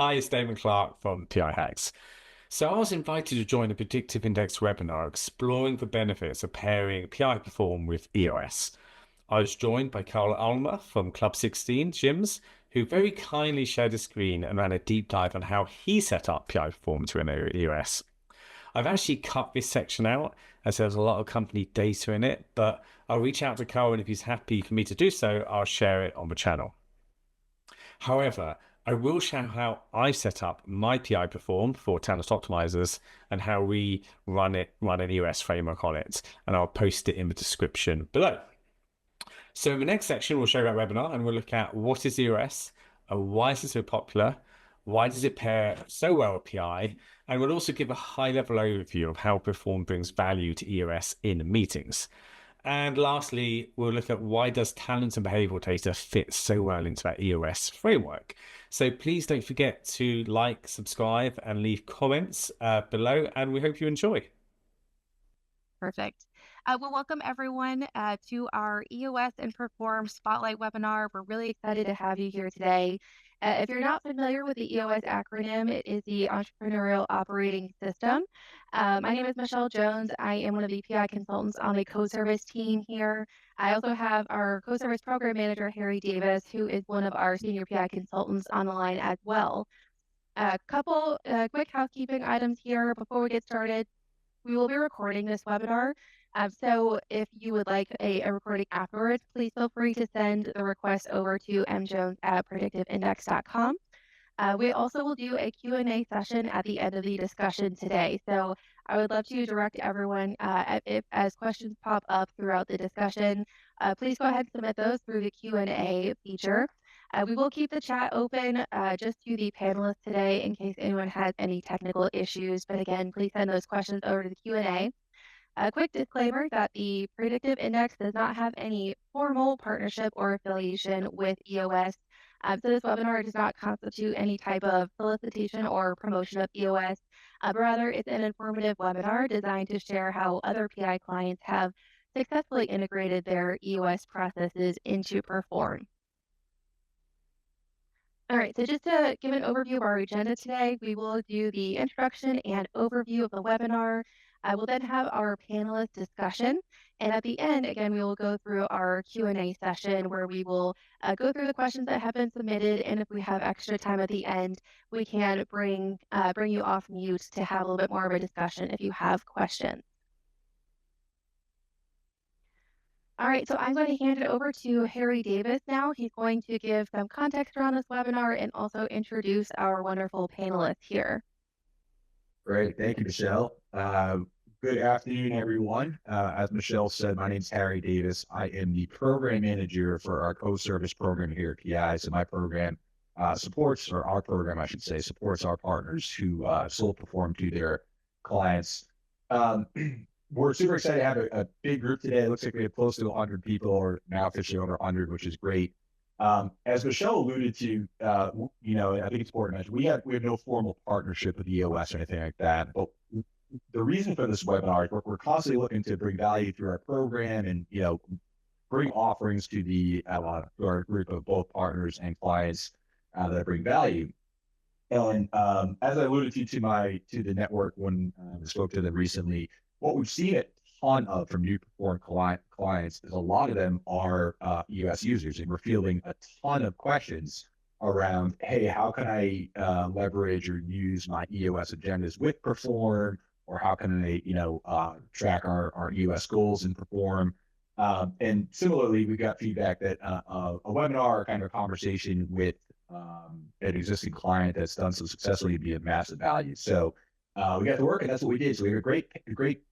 Hi, it's Damon Clark from PI Hacks. So I was invited to join a Predictive Index webinar exploring the benefits of pairing PI Perform with EOS. I was joined by Carl Almer from Club 16 Gyms, who very kindly shared a screen and ran a deep dive on how he set up PI Perform to an EOS. I've actually cut this section out as there's a lot of company data in it, but I'll reach out to Carl, and if he's happy for me to do so, I'll share it on the channel. However, I will share how I set up my PI Perform for Talent Optimizers and how we run an EOS framework on it. And I'll post it in the description below. So in the next section, we'll show that webinar and we'll look at what is EOS, why is it so popular, why does it pair so well with PI, and we'll also give a high-level overview of how Perform brings value to EOS in meetings. And lastly, we'll look at why does talent and behavioral data fit so well into that EOS framework. So please don't forget to like, subscribe, and leave comments below, and we hope you enjoy. Perfect. Well, welcome everyone to our EOS and Perform Spotlight webinar. We're really excited to have you here today. If you're not familiar with the EOS acronym, it is the Entrepreneurial Operating System. My name is Michelle Jones. I am one of the PI consultants on the co-service team here. I also have our co-service program manager, Harry Davis, who is one of our senior PI consultants on the line as well. A couple quick housekeeping items here before we get started. We will be recording this webinar. So if you would like a recording afterwards, please feel free to send the request over to mjones@predictiveindex.com. We also will do a Q&A session at the end of the discussion today. So I would love to direct everyone, if as questions pop up throughout the discussion, please go ahead and submit those through the Q&A feature. We will keep the chat open just to the panelists today in case anyone has any technical issues. But again, please send those questions over to the Q&A. A quick disclaimer that the Predictive Index does not have any formal partnership or affiliation with EOS. So this webinar does not constitute any type of solicitation or promotion of EOS, but rather it's an informative webinar designed to share how other PI clients have successfully integrated their EOS processes into Perform. All right, so just to give an overview of our agenda today, we will do the introduction and overview of the webinar. I will then have our panelist discussion. And at the end, again, we will go through our Q&A session where we will go through the questions that have been submitted. And if we have extra time at the end, we can bring you off mute to have a little bit more of a discussion if you have questions. All right, so I'm going to hand it over to Harry Davis now. He's going to give some context around this webinar and also introduce our wonderful panelists here. Great. Thank you, Michelle. Good afternoon, everyone. As Michelle said, my name is Harry Davis. I am the program manager for our co-service program here at PI. So my program supports, or our program, I should say, supports our partners who sole perform to their clients. We're super excited to have a big group today. It looks like we have close to 100 people, or now officially over 100, which is great. As Michelle alluded to, I think it's important to mention, we have no formal partnership with EOS or anything like that. But the reason for this webinar is we're constantly looking to bring value through our program and, bring offerings to our group of both partners and clients that bring value. And as I alluded to the network when I spoke to them recently, what we've seen a ton of from new Perform clients is a lot of them are EOS users, and we're fielding a ton of questions around, hey, how can I leverage or use my EOS agendas with Perform, or how can I, track our EOS goals in Perform? And similarly, we got feedback that a webinar, kind of a conversation with an existing client that's done so successfully would be of massive value. So we got to work, and that's what we did. So we have a great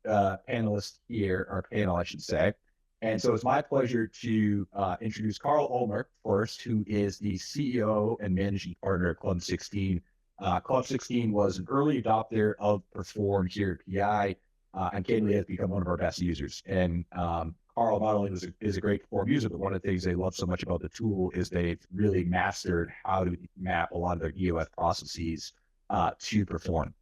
panelist here, or panel, I should say. And so it's my pleasure to introduce Carl Ulmer first, who is the CEO and managing partner at Club 16. Club 16 was an early adopter of Perform here at PI, and candidly has become one of our best users. And Carl not only is a great Perform user, but one of the things they love so much about the tool is they've really mastered how to map a lot of their EOS processes to Perform.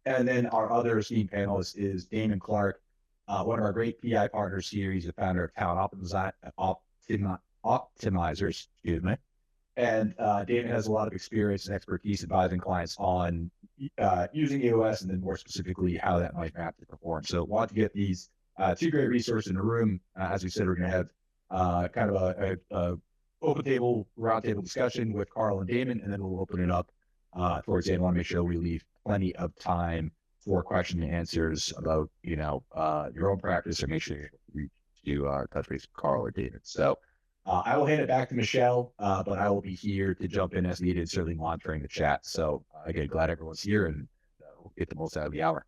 And then our other esteemed panelist is Damon Clark, one of our great PI partners here. He's the founder of Talent Optimizers, excuse me. And Damon has a lot of experience and expertise advising clients on using EOS, and then more specifically how that might map to perform. So want to get these two great resources in the room. As we said, we're going to have kind of a open table, roundtable discussion with Carl and Damon, and then we'll open it up towards the end. I want to make sure we leave plenty of time for question and answers about, your own practice, or make sure you touch base with Carl or David. So I will hand it back to Michelle, but I will be here to jump in as needed, certainly monitoring the chat. So again, glad everyone's here, and we'll get the most out of the hour.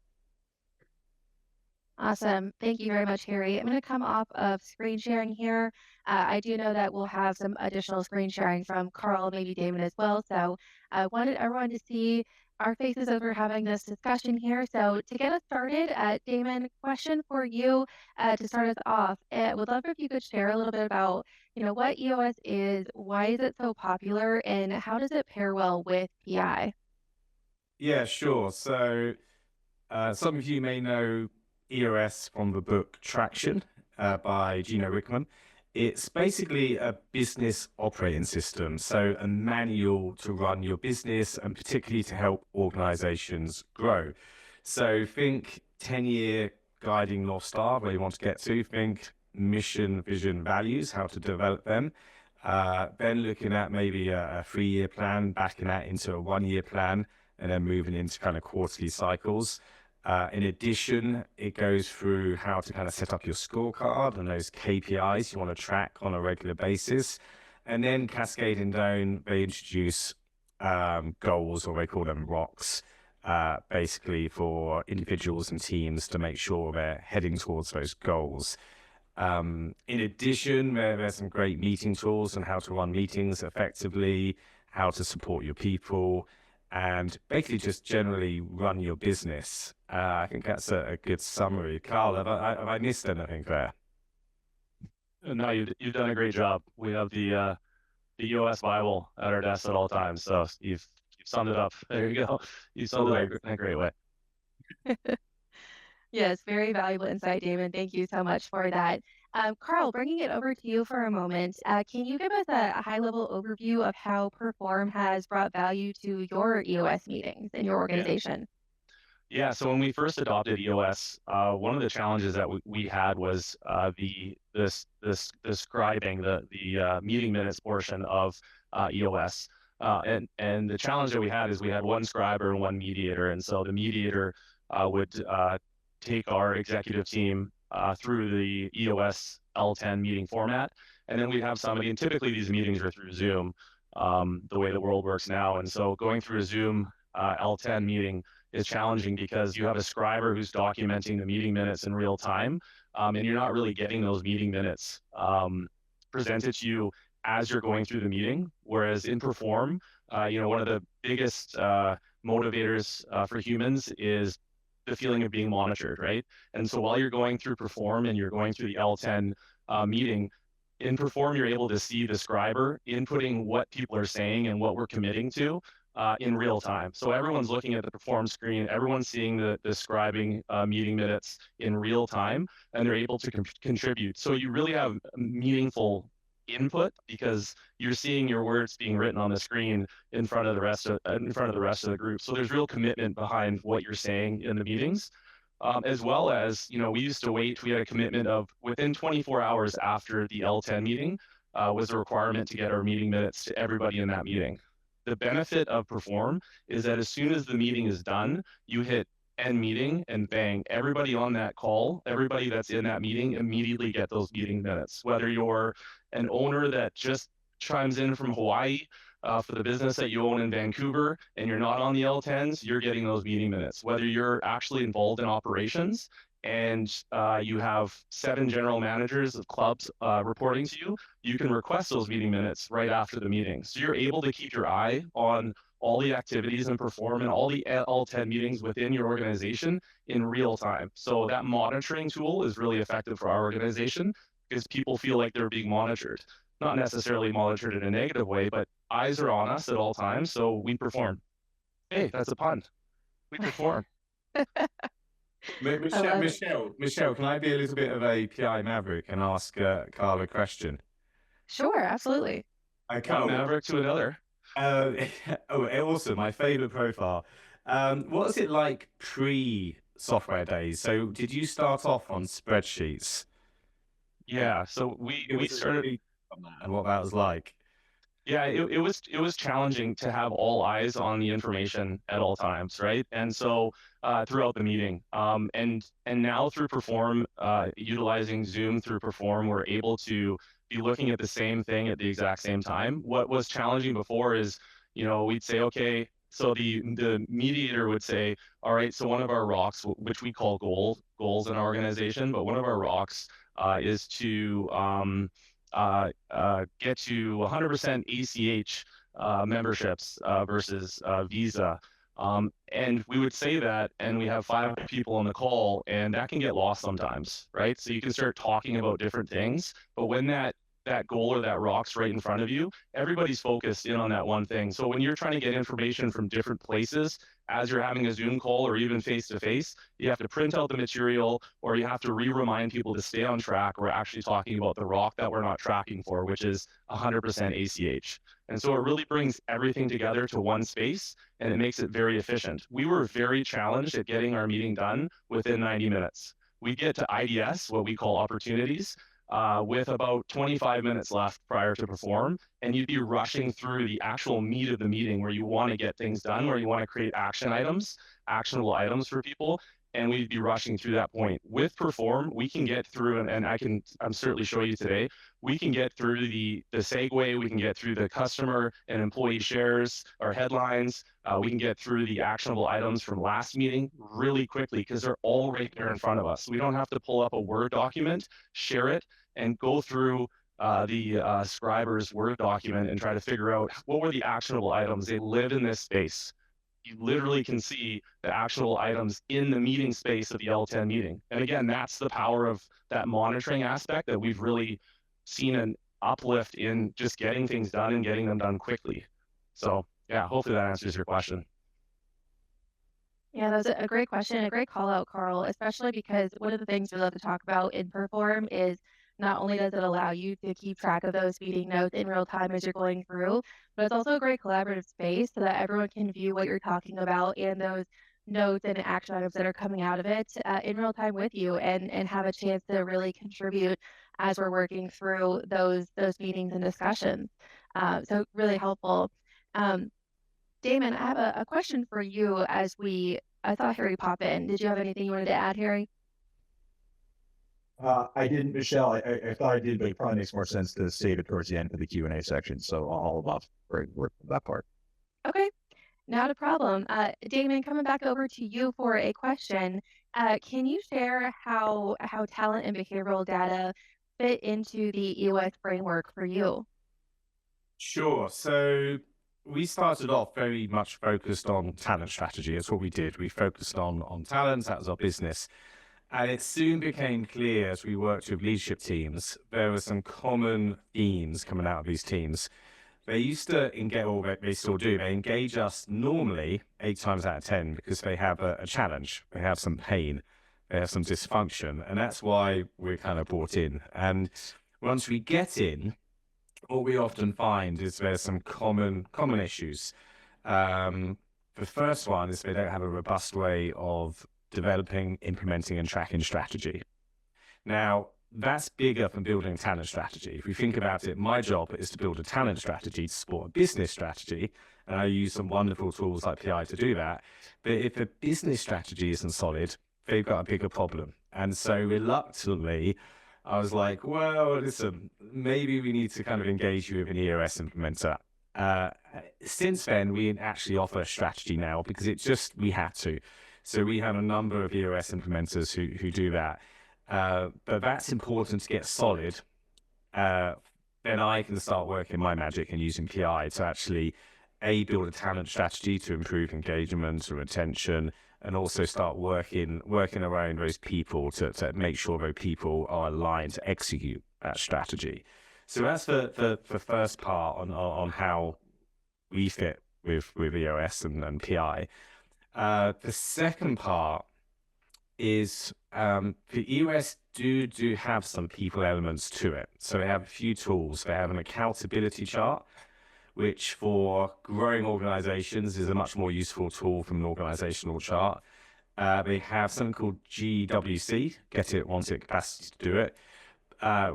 Awesome. Thank you very much, Harry. I'm going to come off of screen sharing here. I do know that we'll have some additional screen sharing from Carl, maybe Damon as well. So I wanted everyone to see our faces as we're having this discussion here. So to get us started, Damon, question for you to start us off. Would love if you could share a little bit about, what EOS is, why is it so popular, and how does it pair well with PI? Yeah, sure. So some of you may know EOS from the book Traction by Gino Wickman. It's basically a business operating system, so a manual to run your business and particularly to help organizations grow. So think 10-year guiding North Star, where you want to get to. Think mission, vision, values, how to develop them. Then looking at maybe a 3-year plan, backing that into a 1-year plan, and then moving into kind of quarterly cycles. In addition, it goes through how to kind of set up your scorecard and those KPIs you want to track on a regular basis. And then cascading down, they introduce goals, or they call them rocks, basically for individuals and teams to make sure they're heading towards those goals. In addition, there's some great meeting tools on how to run meetings effectively, how to support your people, and basically just generally run your business. I think that's a good summary. Carl, have I missed anything there? No, you've done a great job. We have the EOS Bible at our desk at all times, so you've summed it up. There you go. You summed it up in a great way. Yes, very valuable insight, Damon. Thank you so much for that. Carl, bringing it over to you for a moment, can you give us a high-level overview of how Perform has brought value to your EOS meetings in your organization? Yeah, so when we first adopted EOS, one of the challenges that we had was this describing the meeting minutes portion of EOS. And the challenge that we had is we had one scriber and one mediator, and so the mediator would take our executive team through the EOS L10 meeting format, and then we'd have somebody, and typically these meetings are through Zoom, the way the world works now. And so going through a Zoom L10 meeting is challenging because you have a scriber who's documenting the meeting minutes in real time, and you're not really getting those meeting minutes presented to you as you're going through the meeting. Whereas in Perform, one of the biggest motivators for humans is the feeling of being monitored, right? And so while you're going through Perform and you're going through the L10 meeting, in Perform, you're able to see the scriber inputting what people are saying and what we're committing to in real time. So everyone's looking at the Perform screen, everyone's seeing the scribing meeting minutes in real time, and they're able to contribute. So you really have meaningful input because you're seeing your words being written on the screen in front of the rest of the group. So there's real commitment behind what you're saying in the meetings. As well as, we used to wait. We had a commitment of within 24 hours after the L10 meeting was a requirement to get our meeting minutes to everybody in that meeting. The benefit of Perform is that as soon as the meeting is done, you hit end meeting and bang, everybody on that call, everybody that's in that meeting immediately get those meeting minutes. Whether you're an owner that just chimes in from Hawaii for the business that you own in Vancouver and you're not on the L10s, you're getting those meeting minutes. Whether you're actually involved in operations and you have 7 general managers of clubs reporting to you, you can request those meeting minutes right after the meeting. So you're able to keep your eye on all the activities and Perform and all the L10 meetings within your organization in real time. So that monitoring tool is really effective for our organization because people feel like they're being monitored. Not necessarily monitored in a negative way, but eyes are on us at all times, so we perform. Hey, that's a pun. We perform. Michelle, can I be a little bit of a PI maverick and ask Carl a question? Sure, absolutely. I One can't. maverick to another. Oh, awesome. My favorite profile. What was it like pre-software days? So did you start off on spreadsheets? Yeah, so we Give we us a started. brief on that and what that was like. Yeah, it was challenging to have all eyes on the information at all times, right? And so throughout the meeting, and now through Perform, utilizing Zoom through Perform, we're able to be looking at the same thing at the exact same time. What was challenging before is, we'd say, okay, so the mediator would say, all right, so one of our rocks, which we call goals in our organization, but one of our rocks is to get to 100% ACH memberships versus Visa. And we would say that, and we have 5 people on the call, and that can get lost sometimes, right? So you can start talking about different things, but when that goal or that rock's right in front of you, everybody's focused in on that one thing. So when you're trying to get information from different places as you're having a Zoom call or even face to face, you have to print out the material or you have to remind people to stay on track. We're actually talking about the rock that we're not tracking for, which is 100% ACH. And so it really brings everything together to one space and it makes it very efficient. We were very challenged at getting our meeting done within 90 minutes. We get to IDS, what we call opportunities, with about 25 minutes left prior to Perform, and you'd be rushing through the actual meat of the meeting where you want to get things done, where you want to create actionable items for people, and we'd be rushing through that point. With Perform, we can get through, and I'm certainly show you today, we can get through the segue, we can get through the customer and employee shares or headlines, we can get through the actionable items from last meeting really quickly because they're all right there in front of us. We don't have to pull up a Word document, share it, and go through the Scriber's Word document and try to figure out what were the actionable items. They live in this space. You literally can see the actionable items in the meeting space of the L10 meeting. And again, that's the power of that monitoring aspect that we've really seen an uplift in just getting things done and getting them done quickly. So yeah, hopefully that answers your question. Yeah, that was a great question, a great call out, Carl, especially because one of the things we love to talk about in Perform is not only does it allow you to keep track of those meeting notes in real time as you're going through, but it's also a great collaborative space so that everyone can view what you're talking about and those notes and action items that are coming out of it in real time with you and have a chance to really contribute as we're working through those meetings and discussions. So really helpful. Damon, I have a question for you I saw Harry pop in. Did you have anything you wanted to add, Harry? I didn't, Michelle. I thought I did, but it probably makes more sense to save it towards the end of the Q&A section. So I'll work that part. Okay, not a problem. Damon, coming back over to you for a question. Can you share how talent and behavioral data fit into the EOS framework for you? Sure. So we started off very much focused on talent strategy. That's what we did. We focused on talent. That was our business. And it soon became clear as we worked with leadership teams, there were some common themes coming out of these teams. They used to engage, or they still do, they engage us normally 8 times out of 10 because they have a challenge, they have some pain, they have some dysfunction. And that's why we're kind of brought in. And once we get in, what we often find is there's some common issues. The first one is they don't have a robust way of developing, implementing, and tracking strategy. Now, that's bigger than building a talent strategy. If we think about it, my job is to build a talent strategy to support a business strategy, and I use some wonderful tools like PI to do that. But if the business strategy isn't solid, they've got a bigger problem. And so reluctantly, I was like, well, listen, maybe we need to kind of engage you with an EOS implementer. Since then, we actually offer a strategy now because we had to. So we have a number of EOS implementers who do that. But that's important to get solid. Then I can start working my magic and using PI to actually, build a talent strategy to improve engagement or retention, and also start working around those people to make sure those people are aligned to execute that strategy. So that's the first part on how we fit with EOS and PI. The second part is the EOS do have some people elements to it. So they have a few tools. They have an accountability chart, which for growing organizations is a much more useful tool from an organizational chart. They have something called GWC, get it, want it, capacity to do it,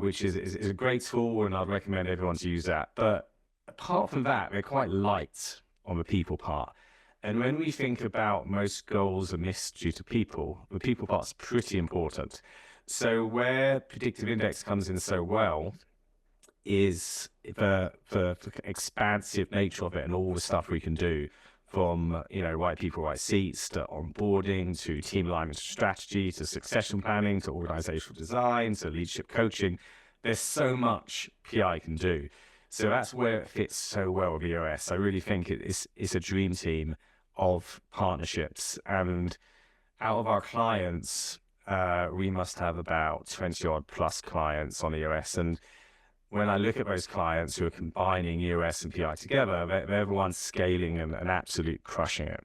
which is a great tool, and I'd recommend everyone to use that. But apart from that, they're quite light on the people part. And when we think about most goals are missed due to people, the people part's pretty important. So where Predictive Index comes in so well is the expansive nature of it and all the stuff we can do, from right people, right seats, to onboarding, to team alignment strategy, to succession planning, to organizational design, to leadership coaching. There's so much PI can do. So that's where it fits so well with EOS. I really think it's a dream team of partnerships. And out of our clients, we must have about 20 odd plus clients on EOS. And when I look at those clients who are combining EOS and PI together, they're the ones scaling and absolute crushing it.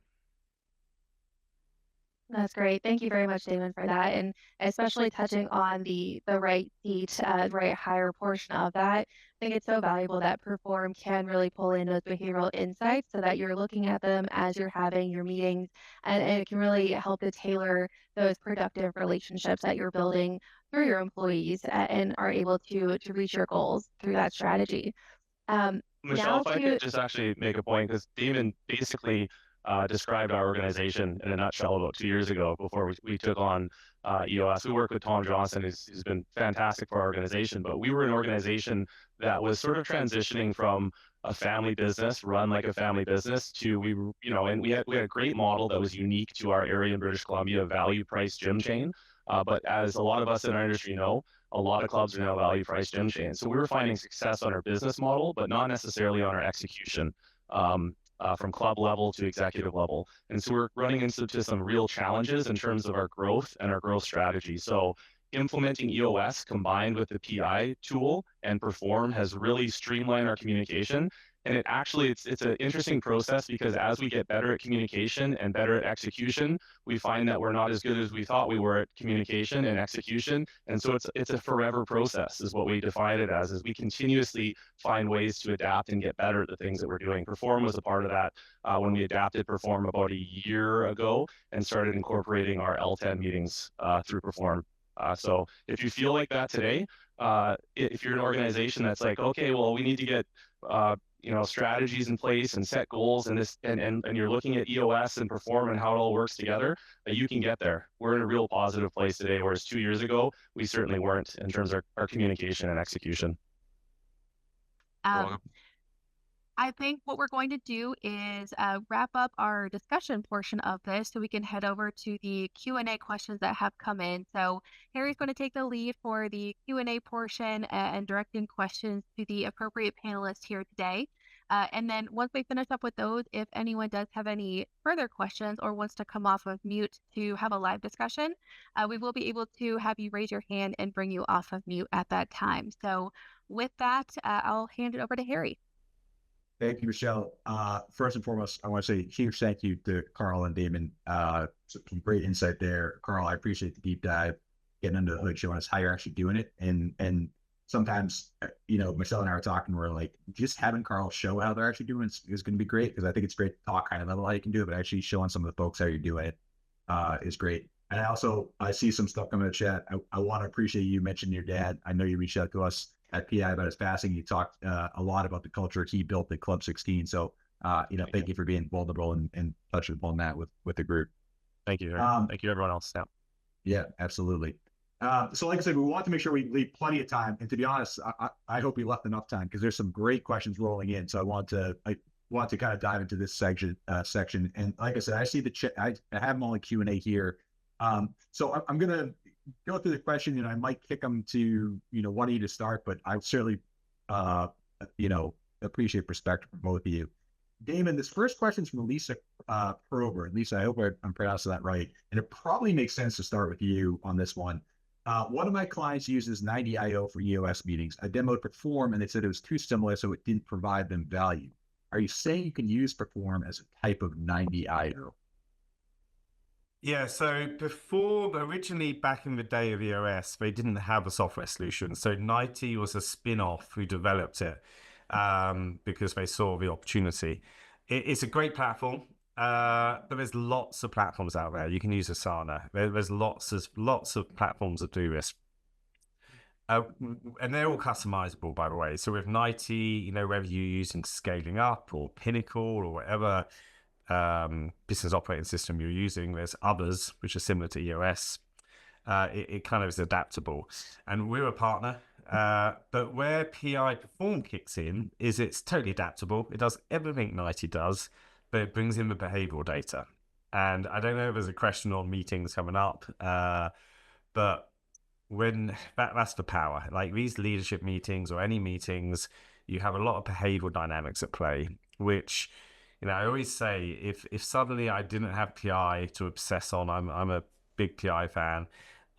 That's great. Thank you very much, Damon, for that, and especially touching on the right seat, right higher portion of that. I think it's so valuable that Perform can really pull in those behavioral insights so that you're looking at them as you're having your meetings, and it can really help to tailor those productive relationships that you're building through your employees and are able to reach your goals through that strategy. Michelle, Now if I to could just actually make a point, because Damon basically described our organization in a nutshell about 2 years ago before we took on EOS. We work with Tom Johnson, who's been fantastic for our organization, but we were an organization that was sort of transitioning from a family business, run like a family business, to and we had a great model that was unique to our area in British Columbia, value price gym chain. But as a lot of us in our industry know, a lot of clubs are now value price gym chains. So we were finding success on our business model, but not necessarily on our execution. From club level to executive level. And so we're running into some real challenges in terms of our growth and our growth strategy. So implementing EOS combined with the PI tool and Perform has really streamlined our communication. And it's an interesting process, because as we get better at communication and better at execution, we find that we're not as good as we thought we were at communication and execution. And so it's a forever process, is what we define it as, is we continuously find ways to adapt and get better at the things that we're doing. Perform was a part of that when we adapted Perform about a year ago and started incorporating our L10 meetings through Perform. So if you feel like that today, if you're an organization that's like, okay, well, we need to get strategies in place and set goals, and you're looking at EOS and Perform and how it all works together, you can get there. We're in a real positive place today, whereas 2 years ago, we certainly weren't in terms of our communication and execution. I think what we're going to do is wrap up our discussion portion of this so we can head over to the Q&A questions that have come in. So Harry's going to take the lead for the Q&A portion and directing questions to the appropriate panelists here today. And then once we finish up with those, if anyone does have any further questions or wants to come off of mute to have a live discussion, we will be able to have you raise your hand and bring you off of mute at that time. So with that, I'll hand it over to Harry. Thank you, Michelle. First and foremost, I want to say a huge thank you to Carl and Damon. Some great insight there. Carl, I appreciate the deep dive, getting under the hood, showing us how you're actually doing it. And sometimes, Michelle and I were talking, we're like, just having Carl show how they're actually doing is going to be great, because I think it's great to talk kind of level how you can do it, but actually showing some of the folks how you're doing it is great. And I see some stuff coming in the chat. I want to appreciate you mentioning your dad. I know you reached out to us at PI about his passing. You talked a lot about the culture he built at Club 16. So, thank you for being vulnerable and touching upon that with the group. Thank you. Thank you, everyone else. Yeah, absolutely. So like I said, we want to make sure we leave plenty of time. And to be honest, I hope we left enough time, because there's some great questions rolling in. So I want to kind of dive into this section. And like I said, I see the chat. I have them all in Q&A here. So I'm going to go through the question, and I might kick them to, one of you to start, but I certainly, appreciate perspective from both of you. Damon, this first question is from Lisa Prober. Lisa, I hope I'm pronouncing that right. And it probably makes sense to start with you on this one. One of my clients uses 90IO for EOS meetings. I demoed Perform, and they said it was too similar, so it didn't provide them value. Are you saying you can use Perform as a type of 90IO? Yeah, so before, originally back in the day of EOS, they didn't have a software solution. So 90 was a spin-off who developed it because they saw the opportunity. It's a great platform, but there's lots of platforms out there. You can use Asana. There's lots of platforms that do this. And they're all customizable, by the way. So with 90, whether you're using Scaling Up or Pinnacle or whatever business operating system you're using, there's others which are similar to EOS. It kind of is adaptable, and we're a partner. But where PI Perform kicks in is it's totally adaptable. It does everything 90 does, but it brings in the behavioral data. And I don't know if there's a question on meetings coming up, but when that's the power. Like these leadership meetings or any meetings, you have a lot of behavioral dynamics at play, which I always say if suddenly I didn't have PI to obsess on, I'm a big PI fan.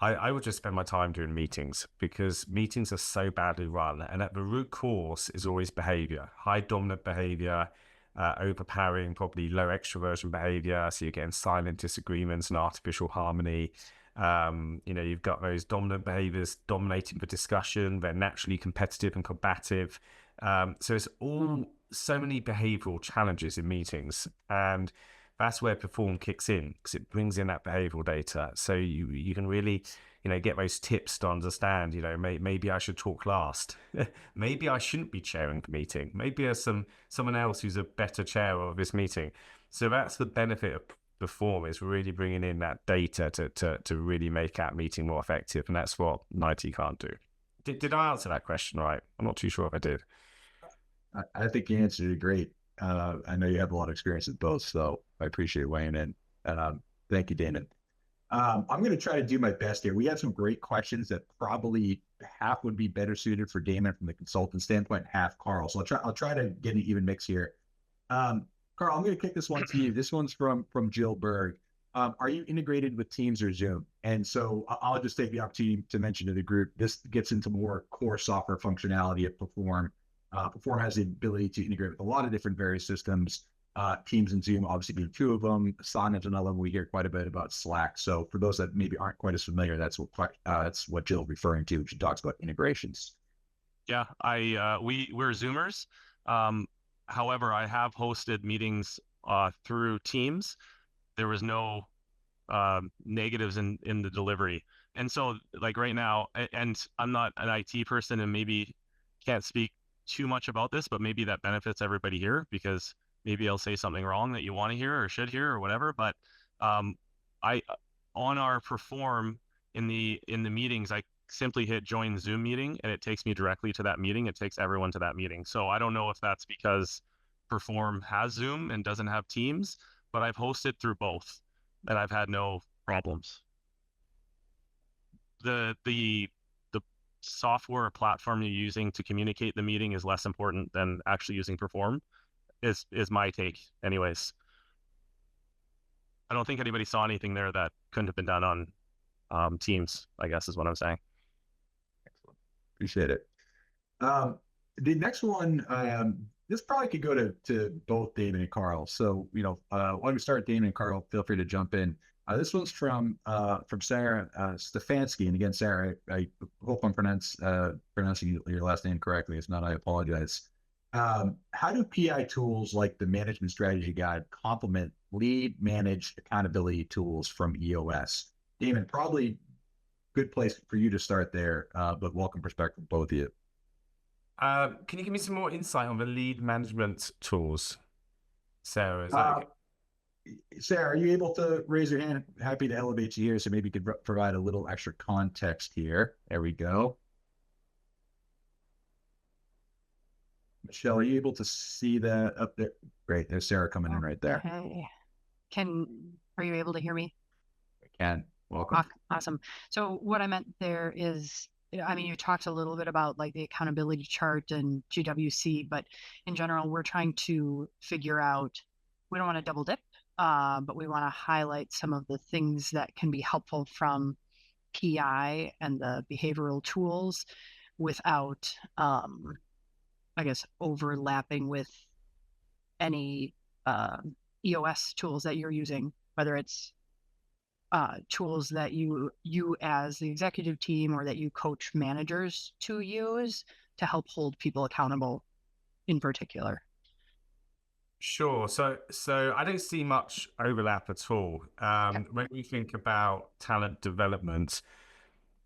I would just spend my time doing meetings because meetings are so badly run, and at the root cause is always behavior, high dominant behavior, overpowering, probably low extroversion behavior. So you're getting silent disagreements and artificial harmony. You've got those dominant behaviors dominating the discussion. They're naturally competitive and combative. So it's all so many behavioral challenges in meetings. And that's where Perform kicks in because it brings in that behavioral data. So you can really, get those tips to understand, maybe I should talk last. Maybe I shouldn't be chairing the meeting. Maybe there's someone else who's a better chair of this meeting. So that's the benefit of Perform, is really bringing in that data to really make that meeting more effective. And that's what 90 can't do. Did I answer that question right? I'm not too sure if I did. I think you answered it great. I know you have a lot of experience with both, so I appreciate weighing in. And thank you, Damon. I'm going to try to do my best here. We have some great questions that probably half would be better suited for Damon from the consultant standpoint, half Carl. So I'll try to get an even mix here. Carl, I'm going to kick this one to you. This one's from Jill Berg. Are you integrated with Teams or Zoom? And so I'll just take the opportunity to mention to the group, this gets into more core software functionality of Perform. Perform has the ability to integrate with a lot of different various systems. Teams and Zoom obviously being two of them. Asana is another one. We hear quite a bit about Slack. So for those that maybe aren't quite as familiar, that's what Jill's referring to when she talks about integrations. Yeah, we're Zoomers. However, I have hosted meetings through Teams. There was no negatives in the delivery. And so like right now, and I'm not an IT person and maybe can't speak too much about this, but maybe that benefits everybody here because maybe I'll say something wrong that you want to hear or should hear or whatever. But I on our Perform in the meetings, I simply hit join Zoom meeting and it takes me directly to that meeting. It takes everyone to that meeting. So I don't know if that's because Perform has Zoom and doesn't have Teams, but I've hosted through both and I've had no problems. The software or platform you're using to communicate the meeting is less important than actually using Perform, is my take anyways. I don't think anybody saw anything there that couldn't have been done on Teams, I guess is what I'm saying. Excellent. Appreciate it. The next one, this probably could go to both Damon and Carl. So, why don't we start, Damon and Carl? Feel free to jump in. This one's from Sarah Stefanski. And again, Sarah, I hope I'm pronouncing your last name correctly. If not, I apologize. How do PI tools like the Management Strategy Guide complement lead managed accountability tools from EOS? Damon, probably good place for you to start there, but welcome perspective from both of you. Can you give me some more insight on the lead management tools, Sarah? Is that okay? Sarah, are you able to raise your hand? Happy to elevate you here, so maybe you could provide a little extra context here. There we go. Michelle, are you able to see that up there? Great. There's Sarah coming in right there. Okay. Are you able to hear me? I can. Welcome. Awesome. So what I meant there is, you talked a little bit about like the accountability chart and GWC, but in general, we're trying to figure out, we don't want to double dip, but we want to highlight some of the things that can be helpful from PI and the behavioral tools without, I guess, overlapping with any EOS tools that you're using, whether it's tools that you as the executive team or that you coach managers to use to help hold people accountable in particular? Sure. So I don't see much overlap at all. When we think about talent development,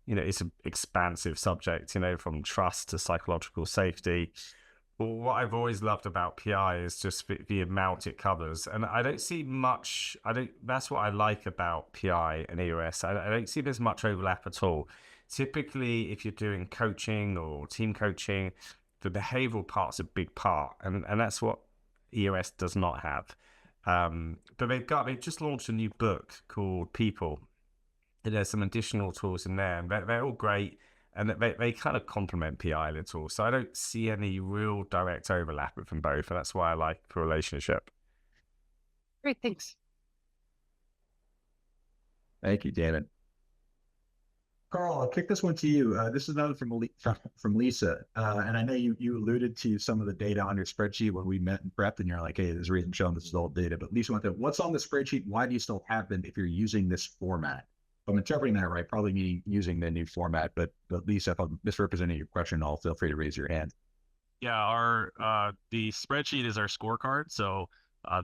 it's an expansive subject, from trust to psychological safety. But what I've always loved about PI is just the amount it covers. And I don't see much, that's what I like about PI and EOS. I don't see there's much overlap at all. Typically, if you're doing coaching or team coaching, the behavioral part's a big part. And that's what EOS does not have. But they've just launched a new book called People. There's some additional tools in there, and they're all great, and they kind of complement PI a little. So I don't see any real direct overlap with them both, and that's why I like the relationship. Great, thanks. Thank you, David. Carl, I'll kick this one to you. This is another from Lisa, and I know you alluded to some of the data on your spreadsheet when we met and prepped, and you're like, "Hey, there's a reason showing this is old data." But Lisa went, "What's on the spreadsheet? Why do you still have them if you're using this format?" If I'm interpreting that right, probably meaning using the new format. But Lisa, if I'm misrepresenting your question, feel free to raise your hand. Yeah, the spreadsheet is our scorecard. So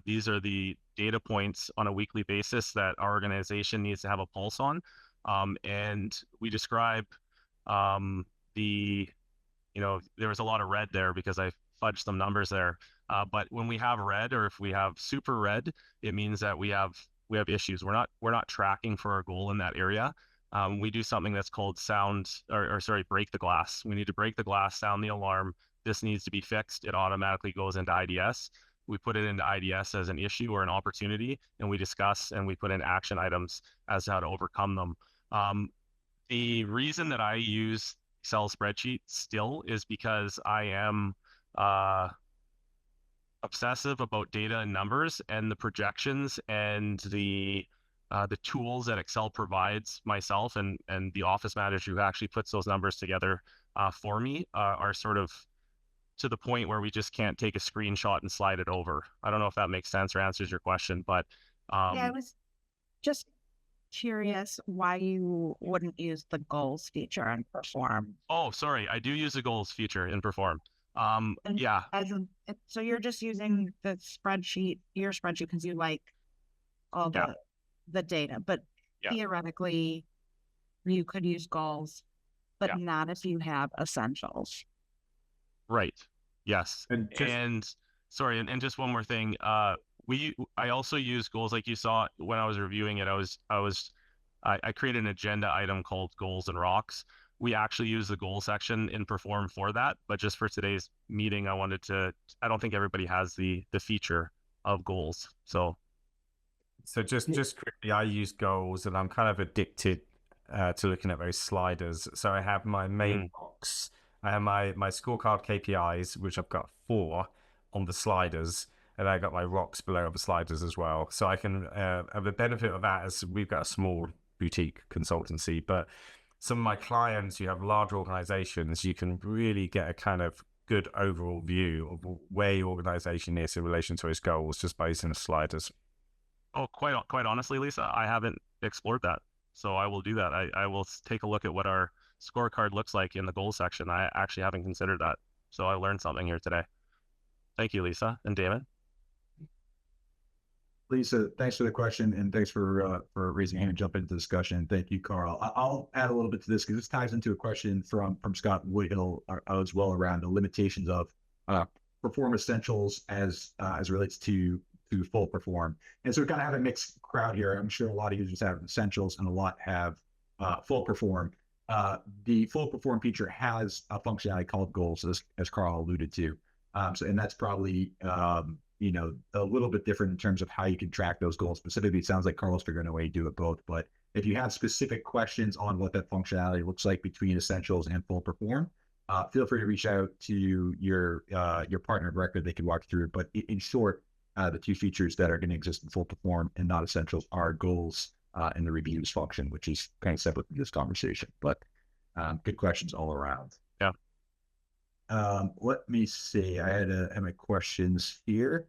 these are the data points on a weekly basis that our organization needs to have a pulse on. And we describe there was a lot of red there because I fudged some numbers there. But when we have red, or if we have super red, it means that we have issues. We're not tracking for our goal in that area. We do something that's called break the glass. We need to break the glass, sound the alarm. This needs to be fixed. It automatically goes into IDS. We put it into IDS as an issue or an opportunity, and we discuss and we put in action items as to how to overcome them. The reason that I use Excel spreadsheet still is because I am obsessive about data and numbers and the projections and the tools that Excel provides myself and the office manager who actually puts those numbers together for me are sort of to the point where we just can't take a screenshot and slide it over. I don't know if that makes sense or answers your question, but yeah, I was just curious why you wouldn't use the goals feature and Perform. Oh, sorry, I do use the goals feature in Perform. Yeah. So you're just using the spreadsheet, your spreadsheet, because you like all the data, but theoretically you could use goals, but not if you have essentials. Right. Yes. And just one more thing. I also use goals, like you saw when I was reviewing it. I created an agenda item called goals and rocks. We actually use the goal section in Perform for that, but just for today's meeting, I don't think everybody has the feature of goals. So just quickly, I use goals, and I'm kind of addicted to looking at those sliders. So I have my main box. I have my scorecard KPIs, which I've got 4 on the sliders, and I got my rocks below the sliders as well. So I can the benefit of that is we've got a small boutique consultancy, but some of my clients who have large organizations, you can really get a kind of good overall view of where your organization is in relation to its goals just by using the sliders. Oh, quite honestly, Lisa, I haven't explored that. So I will do that. I will take a look at what our scorecard looks like in the goals section. I actually haven't considered that. So I learned something here today. Thank you, Lisa and David. Lisa, thanks for the question, and thanks for raising your hand and jumping into the discussion. Thank you, Carl. I'll add a little bit to this because this ties into a question from Scott Woodhill as well around the limitations of Perform Essentials as relates to full Perform. And so we kind of have a mixed crowd here. I'm sure a lot of users have Essentials and a lot have full Perform. The full Perform feature has a functionality called goals, as Carl alluded to. And that's probably a little bit different in terms of how you can track those goals. Specifically, it sounds like Carl's figuring a way to do it both. But if you have specific questions on what that functionality looks like between Essentials and full Perform, feel free to reach out to your partner of record. They can walk through it. But in short, the 2 features that are going to exist in full Perform and not Essentials are goals and the reviews function, which is kind of separate from this conversation. But good questions all around. Yeah. Let me see. I had my questions here.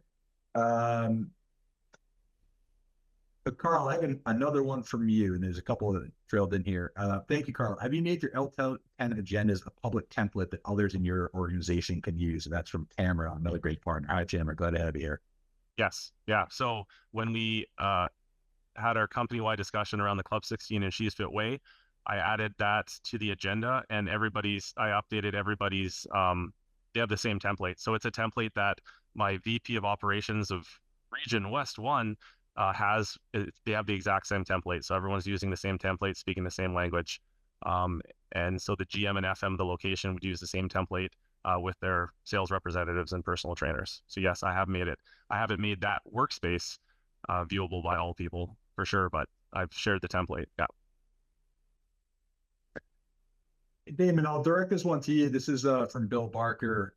Okay, Carl, I have another one from you, and there's a couple that trailed in here. Thank you, Carl. Have you made your L10 agendas a public template that others in your organization can use? And that's from Tamara, another great partner. Hi, Tamara. Glad to have you here. Yes. Yeah. So when we had our company-wide discussion around the Club 16 and She's Fit Way, I added that to the agenda, and I updated everybody's, they have the same template. So it's a template that my VP of operations of Region West 1 they have the exact same template. So everyone's using the same template, speaking the same language. And so the GM and FM, the location, would use the same template with their sales representatives and personal trainers. So yes, I have made it. I haven't made that workspace viewable by all people for sure, but I've shared the template. Yeah. Damon, I'll direct this one to you. This is from Bill Barker.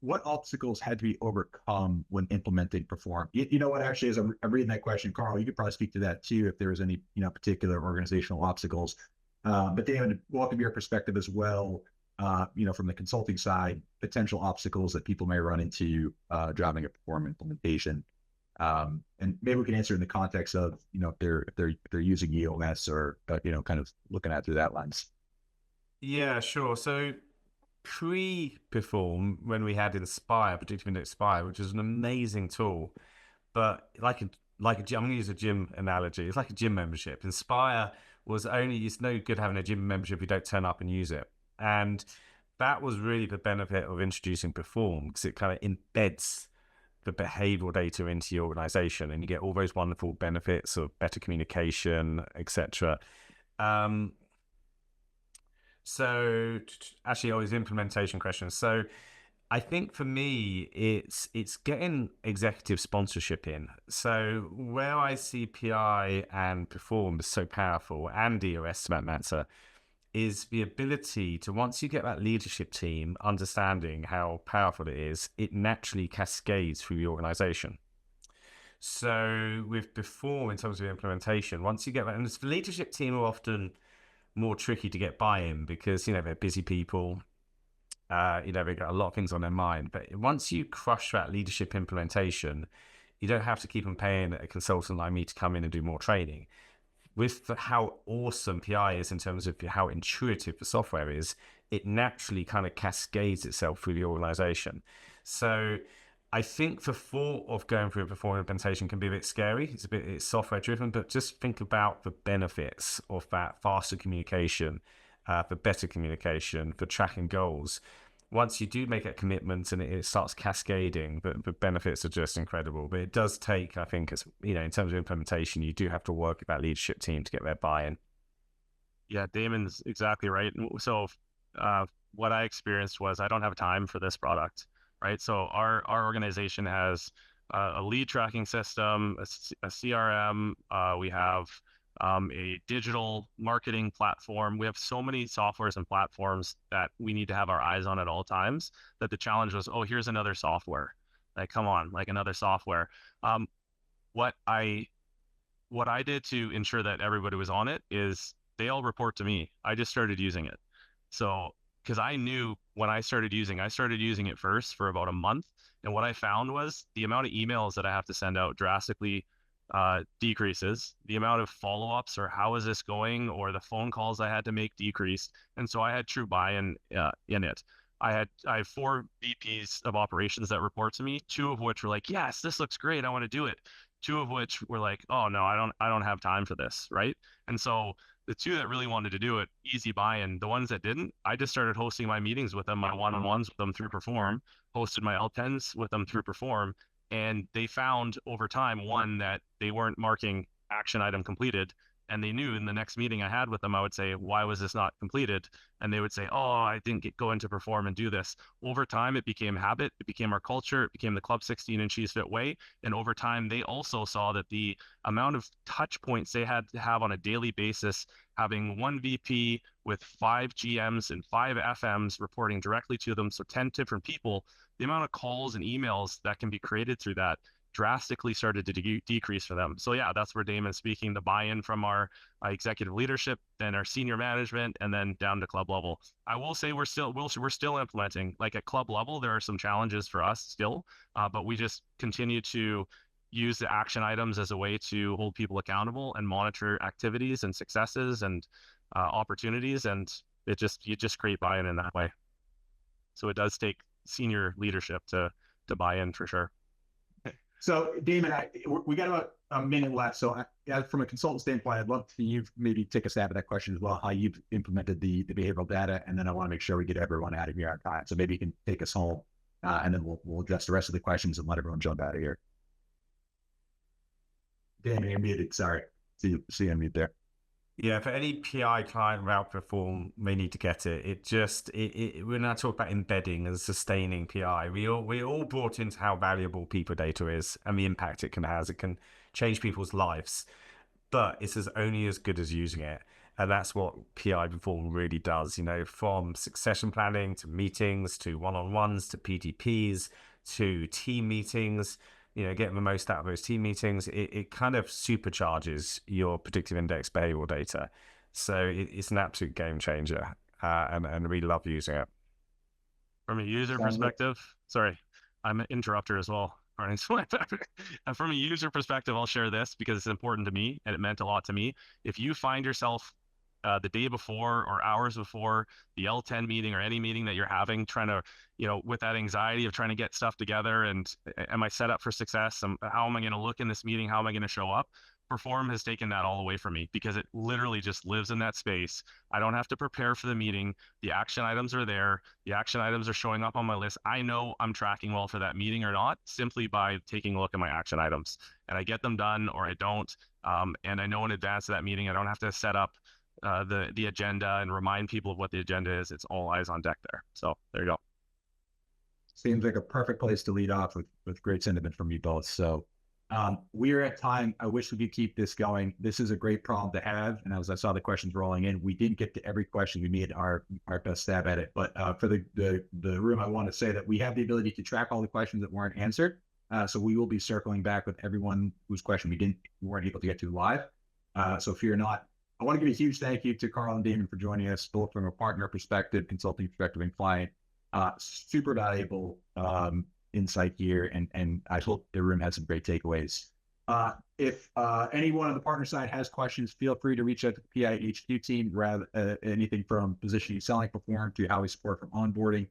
What obstacles had to be overcome when implementing Perform? You know what, actually, as I'm reading that question, Carl, you could probably speak to that too, if there was any, particular organizational obstacles. But Damon, welcome your perspective as well, from the consulting side, potential obstacles that people may run into driving a Perform implementation. And maybe we can answer in the context of, if they're using EOS or, kind of looking at through that lens. Yeah, sure. So pre-Perform, when we had Inspire, Predictive Inspire, which is an amazing tool, but I'm going to use a gym analogy. It's like a gym membership. Inspire it's no good having a gym membership if you don't turn up and use it. And that was really the benefit of introducing Perform, because it kind of embeds the behavioral data into your organization, and you get all those wonderful benefits of better communication, etc. So actually, always implementation questions. So I think for me, it's getting executive sponsorship in. So where I see PI and Perform is so powerful, and EOS for that matter, is the ability to, once you get that leadership team understanding how powerful it is, it naturally cascades through the organization. So with Perform, in terms of implementation, once you get that, and the leadership team are often more tricky to get buy-in because, they're busy people, they've got a lot of things on their mind. But once you crush that leadership implementation, you don't have to keep on paying a consultant like me to come in and do more training. With how awesome PI is in terms of how intuitive the software is, it naturally kind of cascades itself through the organization. So I think the thought of going through a Perform implementation can be a bit scary. It's software driven, but just think about the benefits of that faster communication, for better communication, for tracking goals. Once you do make that commitment and it starts cascading, the benefits are just incredible. But it does take, I think, in terms of implementation, you do have to work with that leadership team to get their buy-in. Yeah, Damon's exactly right. So what I experienced was I don't have time for this product. Right. So our organization has a lead tracking system, a CRM. We have a digital marketing platform. We have so many softwares and platforms that we need to have our eyes on at all times, that the challenge was, oh, here's another software. Like, come on, like another software. What I did to ensure that everybody was on it is they all report to me. I just started using it. So because I knew when I started using it first for about a month. And what I found was the amount of emails that I have to send out drastically decreases. The amount of follow-ups or how is this going, or the phone calls I had to make decreased. And so I had true buy-in in it. I have 4 VPs of operations that report to me, 2 of which were like, yes, this looks great, I want to do it. 2 of which were like, oh no, I don't have time for this, right? And so the 2 that really wanted to do it, easy buy-in. The ones that didn't, I just started hosting my meetings with them, my one-on-ones with them through Perform, hosted my L10s with them through Perform, and they found over time, one, that they weren't marking action item completed, and they knew in the next meeting I had with them, I would say, why was this not completed? And they would say, oh, I didn't go into Perform and do this. Over time, it became habit. It became our culture. It became the Club 16 and She's Fit way. And over time, they also saw that the amount of touch points they had to have on a daily basis, having 1 VP with 5 GMs and 5 FMs reporting directly to them, so 10 different people, the amount of calls and emails that can be created through that drastically started to decrease for them. So yeah, that's where Damon's speaking, the buy-in from our executive leadership, then our senior management, and then down to club level. I will say we're still implementing. Like at club level, there are some challenges for us still, but we just continue to use the action items as a way to hold people accountable and monitor activities and successes and opportunities, and you just create buy-in in that way. So it does take senior leadership to buy in for sure. So Damon, we got about a minute left. So from a consultant standpoint, I'd love for you maybe take a stab at that question as well, how you've implemented the behavioral data. And then I want to make sure we get everyone out of here on time. So maybe you can take us home and then we'll address the rest of the questions and let everyone jump out of here. Damon, you're muted. Sorry. See you unmute there. Yeah, for any PI client route perform, they need to get it. We're now talking about embedding and sustaining PI. We all brought into how valuable people data is and the impact it can have. It can change people's lives, but it's only as good as using it. And that's what PI perform really does, from succession planning to meetings, to one-on-ones, to PDPs, to team meetings. Getting the most out of those team meetings, it kind of supercharges your predictive index behavioral data. So it's an absolute game changer, and we love using it. From a user perspective, sorry, I'm an interrupter as well. From a user perspective, I'll share this because it's important to me and it meant a lot to me. If you find yourself the day before or hours before the L10 meeting or any meeting that you're having, trying to, with that anxiety of trying to get stuff together and am I set up for success? How am I going to look in this meeting? How am I going to show up? Perform has taken that all away from me because it literally just lives in that space. I don't have to prepare for the meeting. The action items are there. The action items are showing up on my list. I know I'm tracking well for that meeting or not simply by taking a look at my action items, and I get them done or I don't. And I know in advance of that meeting, I don't have to set up the agenda and remind people of what the agenda is. It's all eyes on deck there. So there you go. Seems like a perfect place to lead off with great sentiment from you both. So we are at time. I wish we could keep this going. This is a great problem to have. And as I saw the questions rolling in, we didn't get to every question. We made our best stab at it. But for the room, I want to say that we have the ability to track all the questions that weren't answered. So we will be circling back with everyone whose question we weren't able to get to live. So fear not. I want to give a huge thank you to Carl and Damon for joining us, both from a partner perspective, consulting perspective, and client. Super valuable insight here, and I hope the room had some great takeaways. If anyone on the partner side has questions, feel free to reach out to the PI HQ team. Rather anything from positioning, selling, perform to how we support from onboarding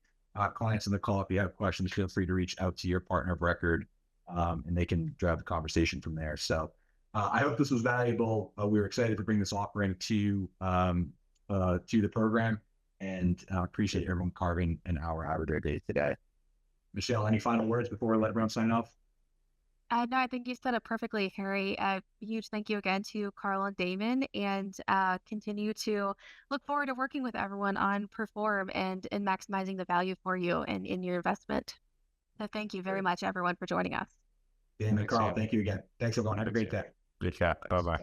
clients on the call. If you have questions, feel free to reach out to your partner of record, and they can drive the conversation from there. So I hope this was valuable. We were excited to bring this offering to the program, and appreciate everyone carving an hour out of their day today. Michelle, any final words before we let everyone sign off? No, I think you said it perfectly, Harry. A huge thank you again to Carl and Damon, and continue to look forward to working with everyone on Perform and maximizing the value for you and in your investment. So thank you very much, everyone, for joining us. Damon and Carl, thank you again. Thanks, everyone. Have a great day. Good chat. Bye-bye.